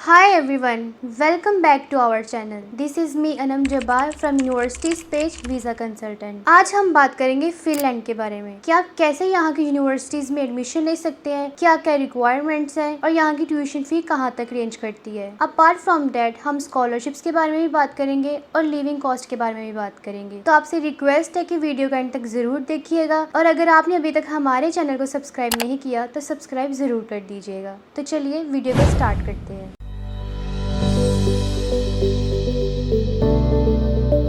Hi everyone, welcome back to our channel. This is me Anam Jabbar from Universities Page Visa Consultant. आज हम बात करेंगे Finland के बारे में कि आप कैसे यहाँ की यूनिवर्सिटीज में एडमिशन ले सकते हैं, क्या क्या रिक्वायरमेंट्स हैं और यहाँ की ट्यूशन फी कहाँ तक रेंज करती है। अपार्ट फ्रॉम दैट हम स्कॉलरशिप्स के बारे में भी बात करेंगे और लिविंग कॉस्ट के बारे में भी बात करेंगे। तो आपसे रिक्वेस्ट है कि वीडियो का एंड तक जरूर देखिएगा और अगर आपने अभी तक हमारे चैनल को सब्सक्राइब नहीं किया तो सब्सक्राइब जरूर कर दीजिएगा। तो चलिए वीडियो को स्टार्ट करते हैं।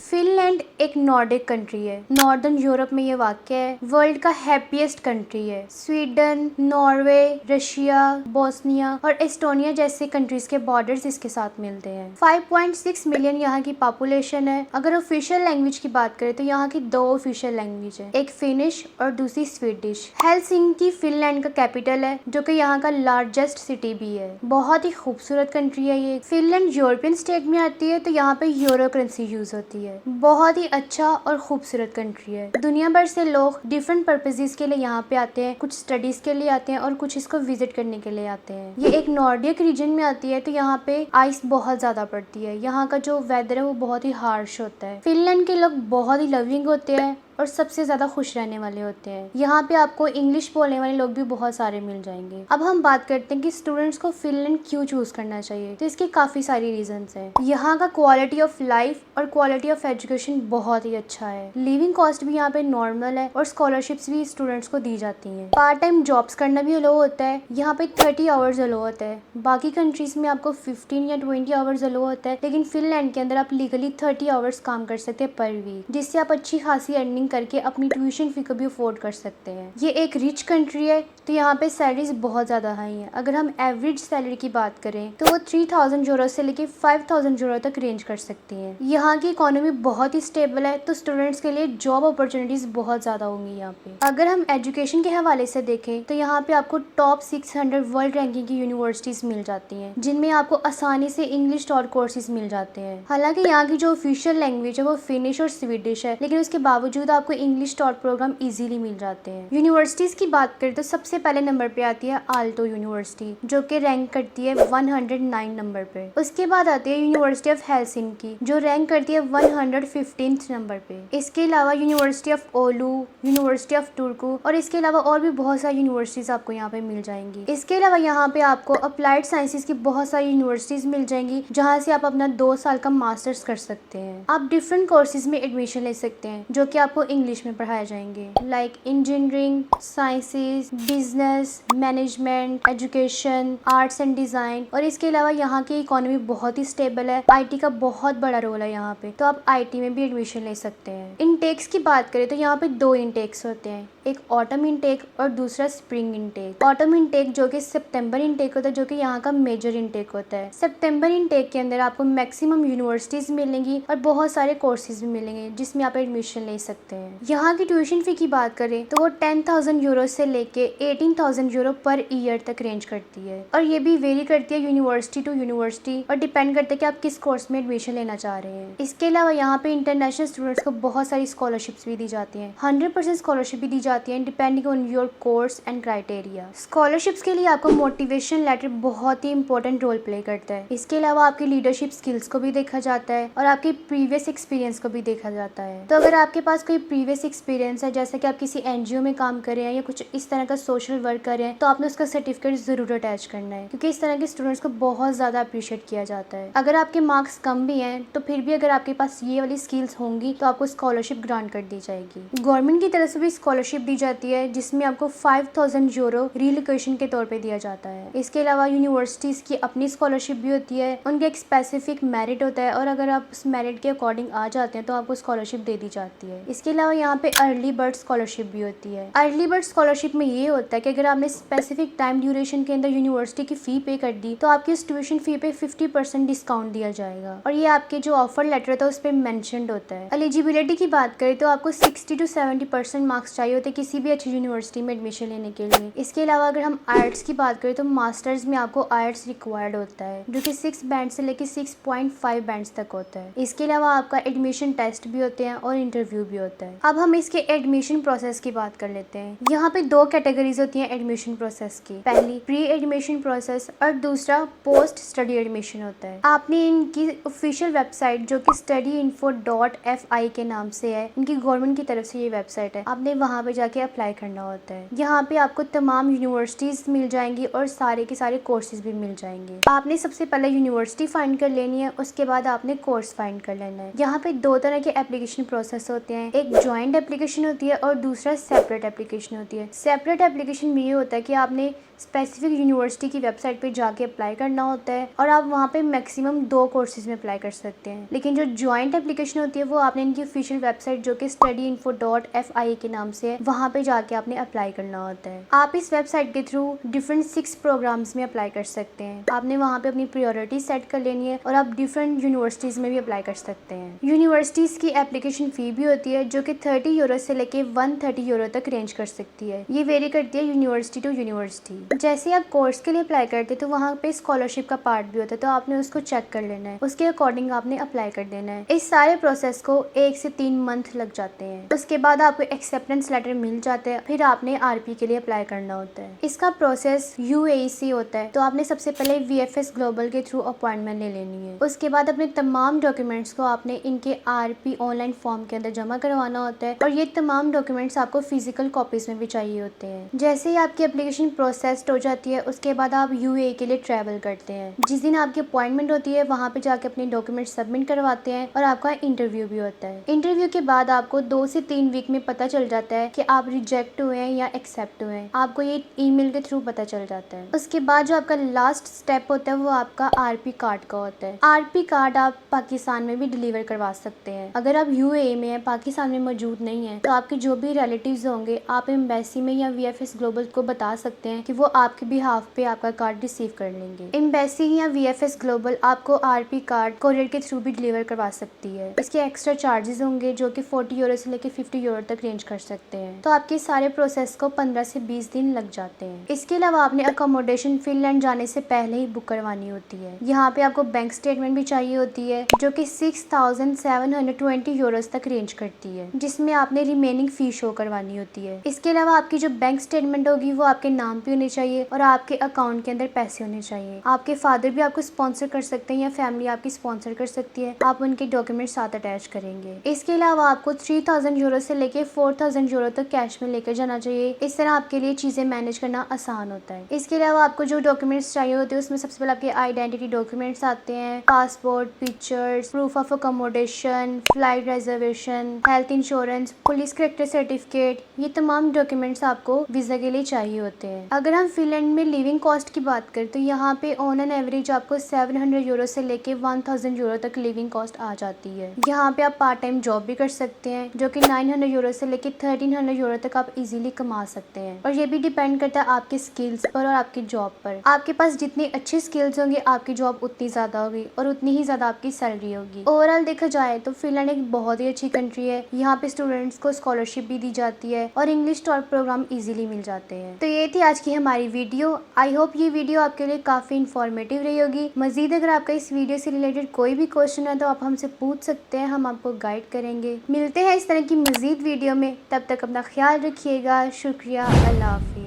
फिनलैंड एक नॉर्डिक कंट्री है। नॉर्दर्न यूरोप में ये वाक़ है। वर्ल्ड का हैप्पीएस्ट कंट्री है। स्वीडन, नॉर्वे, रशिया, बोस्निया और एस्टोनिया जैसे कंट्रीज के बॉर्डर्स इसके साथ मिलते हैं। 5.6 मिलियन यहाँ की पॉपुलेशन है। अगर ऑफिशियल लैंग्वेज की बात करें तो यहाँ की 2 ऑफिशियल लैंग्वेज है, एक फिनिश और दूसरी स्वीडिश। हेलसिंकी फिनलैंड का कैपिटल है जो कि यहाँ का लार्जेस्ट सिटी भी है। बहुत ही खूबसूरत कंट्री है ये। फिनलैंड यूरोपियन स्टेट में आती है तो यहाँ पे यूरो करेंसी यूज होती है। बहुत ही अच्छा और खूबसूरत कंट्री है। दुनिया भर से लोग डिफरेंट पर्पसेस के लिए यहाँ पे आते हैं, कुछ स्टडीज के लिए आते हैं और कुछ इसको विजिट करने के लिए आते हैं। ये एक नॉर्डिक रीजन में आती है तो यहाँ पे आइस बहुत ज्यादा पड़ती है। यहाँ का जो वेदर है वो बहुत ही हार्श होता है। फिनलैंड के लोग बहुत ही लविंग होते हैं और सबसे ज्यादा खुश रहने वाले होते हैं। यहाँ पे आपको इंग्लिश बोलने वाले लोग भी बहुत सारे मिल जाएंगे। अब हम बात करते हैं कि स्टूडेंट्स को फिनलैंड क्यों चूज करना चाहिए। तो इसके काफी सारी रीजंस हैं। यहाँ का क्वालिटी ऑफ लाइफ और क्वालिटी ऑफ एजुकेशन बहुत ही अच्छा है। लिविंग कॉस्ट भी यहाँ पे नॉर्मल है और स्कॉलरशिप्स भी स्टूडेंट्स को दी जाती हैं। पार्ट टाइम जॉब्स करना भी अलो होता है। यहाँ पे 30 आवर्स अलो होता है। बाकी कंट्रीज में आपको 15 या 20 आवर्स अलो होता है, लेकिन फिनलैंड के अंदर आप लीगली 30 आवर्स काम कर सकते हैं पर वीक, जिससे आप अच्छी खासी अर्निंग करके अपनी ट्यूशन फी को भी अफोर्ड कर सकते हैं। ये एक रिच कंट्री है तो यहाँ पे सैलरीज बहुत ज्यादा हाई है। अगर हम एवरेज सैलरी की बात करें तो वो 3000 यूरो से लेके 5000 यूरो तक रेंज कर सकती है। यहाँ की इकोनॉमी बहुत ही स्टेबल है तो स्टूडेंट्स के लिए जॉब अपॉर्चुनिटीज बहुत ज्यादा होंगी यहाँ पे। अगर हम एजुकेशन के हवाले से देखें तो यहाँ पे आपको टॉप 600 वर्ल्ड रैंकिंग की यूनिवर्सिटीज मिल जाती हैं, जिनमें आपको आसानी से इंग्लिश टॉट कोर्सेज मिल जाते हैं। हालांकि यहाँ की जो ऑफिशियल लैंग्वेज है वो फिनिश और स्वीडिश है, लेकिन उसके बावजूद आपको इंग्लिश टॉट प्रोग्राम इजीली मिल जाते हैं। यूनिवर्सिटीज की बात करें तो सबसे पहले नंबर पे आती है आल्टो यूनिवर्सिटी, जो कि रैंक करती है 109 नंबर पे। उसके बाद आती है यूनिवर्सिटी ऑफ हेलसिंकी, जो रैंक करती है 115 नंबर पे। इसके अलावा university of Olu, university of Turku और इसके अलावा और भी बहुत सारी यूनिवर्सिटीज आपको यहाँ पे मिल जाएंगी। इसके अलावा यहाँ पे आपको अप्लाइड साइंसेज की बहुत सारी यूनिवर्सिटीज मिल जाएंगी, जहाँ से आप अपना 2 साल का मास्टर्स कर सकते हैं। आप डिफरेंट कोर्सेज में एडमिशन ले सकते हैं जो कि आपको इंग्लिश में पढ़ाए जाएंगे, like engineering, sciences, business, management, education, arts and design. और इसके अलावा यहाँ की इकोनॉमी बहुत ही स्टेबल है। आईटी का बहुत बड़ा रोल है यहाँ पे, तो आप आईटी में भी एडमिशन ले सकते हैं। इनटेक्स की बात करें तो यहाँ पे 2 इनटेक्स होते हैं, एक ऑटम इनटेक और दूसरा स्प्रिंग इनटेक। ऑटम इनटेक जो कि सितंबर इनटेक होता है, जो कि यहाँ का मेजर इनटेक होता है। सितंबर इनटेक के अंदर आपको मैक्सिमम यूनिवर्सिटीज मिलेंगी और बहुत सारे कोर्सेज भी मिलेंगे जिसमें आप एडमिशन ले सकते हैं। यहाँ की ट्यूशन फी की बात करें तो वो 10,000 यूरो से लेके 18,000 यूरो पर ईयर तक रेंज करती है और ये भी वेरी करती है यूनिवर्सिटी टू यूनिवर्सिटी और डिपेंड करता है कि आप किस कोर्स में एडमिशन लेना चाह रहे हैं। इसके अलावा यहाँ पे इंटरनेशनल स्टूडेंट्स को बहुत सारी स्कॉलरशिप्स भी दी जाती हैं। 100% स्कॉलरशिप भी दी जाती है depending on your course and criteria. Scholarships के लिए आपको मोटिवेशन लेटर बहुत ही इंपॉर्टेंट रोल प्ले करता है। इसके अलावा आपकी लीडरशिप स्किल्स को भी देखा जाता है और आपके प्रीवियस एक्सपीरियंस को भी देखा जाता है। तो अगर आपके पास कोई प्रीवियस एक्सपीरियंस है, जैसे कि आप किसी एनजीओ में काम कर रहे हैं या कुछ इस तरह का सोशल वर्क कर रहे हैं, तो आपने उसका सर्टिफिकेट जरूर अटैच करना है, क्योंकि इस तरह के स्टूडेंट्स को बहुत ज्यादा अप्रिशिएट किया जाता है। अगर आपके मार्क्स कम भी हैं तो फिर भी अगर आपके पास ये वाली स्किल्स होंगी तो आपको स्कॉलरशिप ग्रांट कर दी जाएगी। गवर्नमेंट की तरफ से भी स्कॉलरशिप दी जाती है, जिसमें आपको 5000 यूरो रिलोकेशन के तौर पे दिया जाता है। इसके अलावा यूनिवर्सिटीज की अपनी स्कॉलरशिप भी होती है, उनका एक स्पेसिफिक मेरिट होता है और अगर आप उस मेरिट के अकॉर्डिंग आ जाते हैं तो आपको स्कॉलरशिप दे दी जाती है। इसके अलावा यहाँ पे अर्ली बर्ड स्कॉलरशिप भी होती है। अर्ली बर्ड स्कॉलरशिप में ये होता है कि अगर आपने स्पेसिफिक टाइम ड्यूरेशन के अंदर यूनिवर्सिटी की फी पे कर दी तो आपकी उस ट्यूशन फी पे 50% डिस्काउंट दिया जाएगा और ये आपके जो ऑफर लेटर होता है उस पर मेंशन्ड होता है। एलिजिबिलिटी की बात करें तो आपको 60 to 70% मार्क्स चाहिए होते हैं किसी भी अच्छी यूनिवर्सिटी में एडमिशन लेने के लिए। इसके अलावा अगर हम आईएलटीएस की बात करें तो मास्टर्स में आपको आईएलटीएस रिक्वायर्ड होता है, जो कि 6 बैंड से लेकर 6.5 बैंड्स तक होता है। इसके अलावा आपका एडमिशन टेस्ट भी होते हैं और इंटरव्यू भी होता है। होता है। अब हम इसके एडमिशन प्रोसेस की बात कर लेते हैं। यहाँ पे दो कैटेगरीज होती हैं एडमिशन प्रोसेस की, पहली प्री एडमिशन प्रोसेस और दूसरा पोस्ट स्टडी एडमिशन होता है। आपने इनकी ऑफिशियल वेबसाइट जो कि studyinfo.fi के नाम से है, इनकी गवर्नमेंट की तरफ से ये वेबसाइट है, आपने वहाँ पे जाके अप्लाई करना होता है। यहाँ पे आपको तमाम यूनिवर्सिटीज मिल जाएंगी और सारे के सारे कोर्सेज भी मिल जाएंगे। आपने सबसे पहले यूनिवर्सिटी फाइंड कर लेनी है, उसके बाद आपने कोर्स फाइंड कर लेना है। यहाँ पे दो तरह के एप्लीकेशन प्रोसेस होते हैं, एक ज्वाइंट एप्लीकेशन होती है और दूसरा सेपरेट एप्लीकेशन होती है। सेपरेट एप्लीकेशन में ये होता है कि आपने स्पेसिफिक यूनिवर्सिटी की वेबसाइट पे जाके अप्लाई करना होता है और आप वहाँ पे मैक्सिमम 2 कोर्सेज में अप्लाई कर सकते हैं। लेकिन जो ज्वाइंट एप्लीकेशन होती है वो आपने इनकी ऑफिशियल वेबसाइट जो कि studyinfo.fi के नाम से है, वहाँ पे जाके आपने अप्लाई करना होता है। आप इस वेबसाइट के थ्रू डिफरेंट 6 प्रोग्राम्स में अप्लाई कर सकते हैं। आपने वहाँ पे अपनी प्रायोरिटी सेट कर लेनी है और आप डिफरेंट यूनिवर्सिटीज में भी अप्लाई कर सकते हैं। यूनिवर्सिटीज की एप्लीकेशन फी भी होती है जो कि 30 यूरो से लेके 130 यूरो तक रेंज कर सकती है। ये वेरी करती है यूनिवर्सिटी टू यूनिवर्सिटी। जैसे आप कोर्स के लिए अप्लाई करते हैं तो वहाँ पे स्कॉलरशिप का पार्ट भी होता है, तो आपने उसको चेक कर लेना है, उसके अकॉर्डिंग आपने अप्लाई कर देना है। इस सारे प्रोसेस को 1 से 3 मंथ लग जाते हैं। उसके बाद आपको एक्सेप्टेंस लेटर मिल जाता है, फिर आपने आरपी के लिए अप्लाई करना होता है। इसका प्रोसेस यूएई से होता है, तो आपने सबसे पहले वीएफएस ग्लोबल के थ्रू अपॉइंटमेंट ले लेनी है। उसके बाद अपने तमाम डॉक्यूमेंट्स को आपने इनके आरपी ऑनलाइन फॉर्म के अंदर जमा करवाना होता है और ये तमाम डॉक्यूमेंट्स आपको फिजिकल कॉपीज में भी चाहिए होते हैं। जैसे ही आपकी एप्लीकेशन प्रोसेस हो जाती है उसके बाद आप यूएई के लिए ट्रैवल करते हैं। जिस दिन आपकी अपॉइंटमेंट होती है वहाँ पे जाके अपने डॉक्यूमेंट सबमिट करवाते हैं और आपका इंटरव्यू भी होता है। इंटरव्यू के बाद आपको 2 से 3 वीक में पता चल जाता है कि आप रिजेक्ट हुए हैं या एक्सेप्ट हुए हैं। आपको ये ईमेल के थ्रू पता चल जाता है। उसके बाद जो आपका लास्ट स्टेप होता है वो आपका आरपी कार्ड का होता है। आरपी कार्ड आप पाकिस्तान में भी डिलीवर करवा सकते हैं। अगर आप यूएई में है, पाकिस्तान में मौजूद नहीं है, तो आपके जो भी रिलेटिव्स होंगे आप एम्बेसी में या वीएफएस ग्लोबल को बता सकते हैं कि वो आपके बिहाफ पे आपका कार्ड रिसीव कर लेंगे। एम्बेसी या वीएफएस ग्लोबल आपको आरपी कार्ड कोरियर के थ्रू भी डिलीवर करवा सकती है। इसके एक्स्ट्रा चार्जेस होंगे जो कि 40 यूरो से लेकर 50 यूरो तक रेंज कर सकते हैं। तो आपके सारे प्रोसेस को 15 से 20 दिन लग जाते हैं। इसके अलावा आपने अकोमोडेशन फिनलैंड जाने से पहले ही बुक करवानी होती है। यहाँ पे आपको बैंक स्टेटमेंट भी चाहिए होती है जो कि 6720 यूरोस तक रेंज करती है, जिसमें आपने रिमेनिंग फी शो करवानी होती है। इसके अलावा आपकी जो बैंक स्टेटमेंट होगी वो आपके नाम पे होनी चाहिए और आपके अकाउंट के अंदर पैसे होने चाहिए। आपके फादर भी आपको स्पॉन्सर कर सकते हैं या फैमिली आपकी स्पॉन्सर कर सकती है। आप उनके डॉक्यूमेंट साथ अटैच करेंगे। इसके अलावा आपको 3000 यूरो से लेके 4000 यूरो तक कैश में लेकर जाना चाहिए। इस तरह आपके लिए चीजें मैनेज करना आसान होता है। इसके अलावा आपको जो डॉक्यूमेंट्स चाहिए होते हैं उसमें सबसे पहले आपके आइडेंटिटी डॉक्यूमेंट्स आते हैं, passport, pictures, proof of accommodation, flight reservation, health insurance, police character certificate. ये तमाम डॉक्यूमेंट्स आपको वीजा के लिए चाहिए होते हैं। अगर हम फिनलैंड में लिविंग कॉस्ट की बात करें तो यहाँ पे ऑन एन एवरेज आपको 700 यूरो से लेके 1000 यूरो तक लिविंग कॉस्ट आ जाती है। यहाँ पे आप पार्ट टाइम जॉब भी कर सकते हैं जो कि 900 यूरो से लेके 1300 यूरो तक आप इजीली कमा सकते हैं। और ये भी डिपेंड करता है आपके स्किल्स पर और आपकी जॉब पर। आपके पास जितनी अच्छी स्किल्स होंगे आपकी जॉब उतनी ज्यादा होगी और उतनी ही ज्यादा आपकी सैलरी होगी। ओवरऑल देखा जाए तो फिनलैंड एक बहुत ही अच्छी कंट्री है। यहाँ पे स्टूडेंट्स को स्कॉलरशिप भी दी जाती है और इंग्लिश टॉप प्रोग्राम इजीली मिल जाते हैं। तो ये थी आज की हमारी वीडियो। आई होप ये वीडियो आपके लिए काफी इंफॉर्मेटिव रही होगी। मजीद अगर आपका इस वीडियो से रिलेटेड कोई भी क्वेश्चन है तो आप हमसे पूछ सकते हैं, हम आपको गाइड करेंगे। मिलते हैं इस तरह की मजीद वीडियो में, तब तक अपना ख्याल रखिएगा। शुक्रिया, अल्लाह हाफिज़।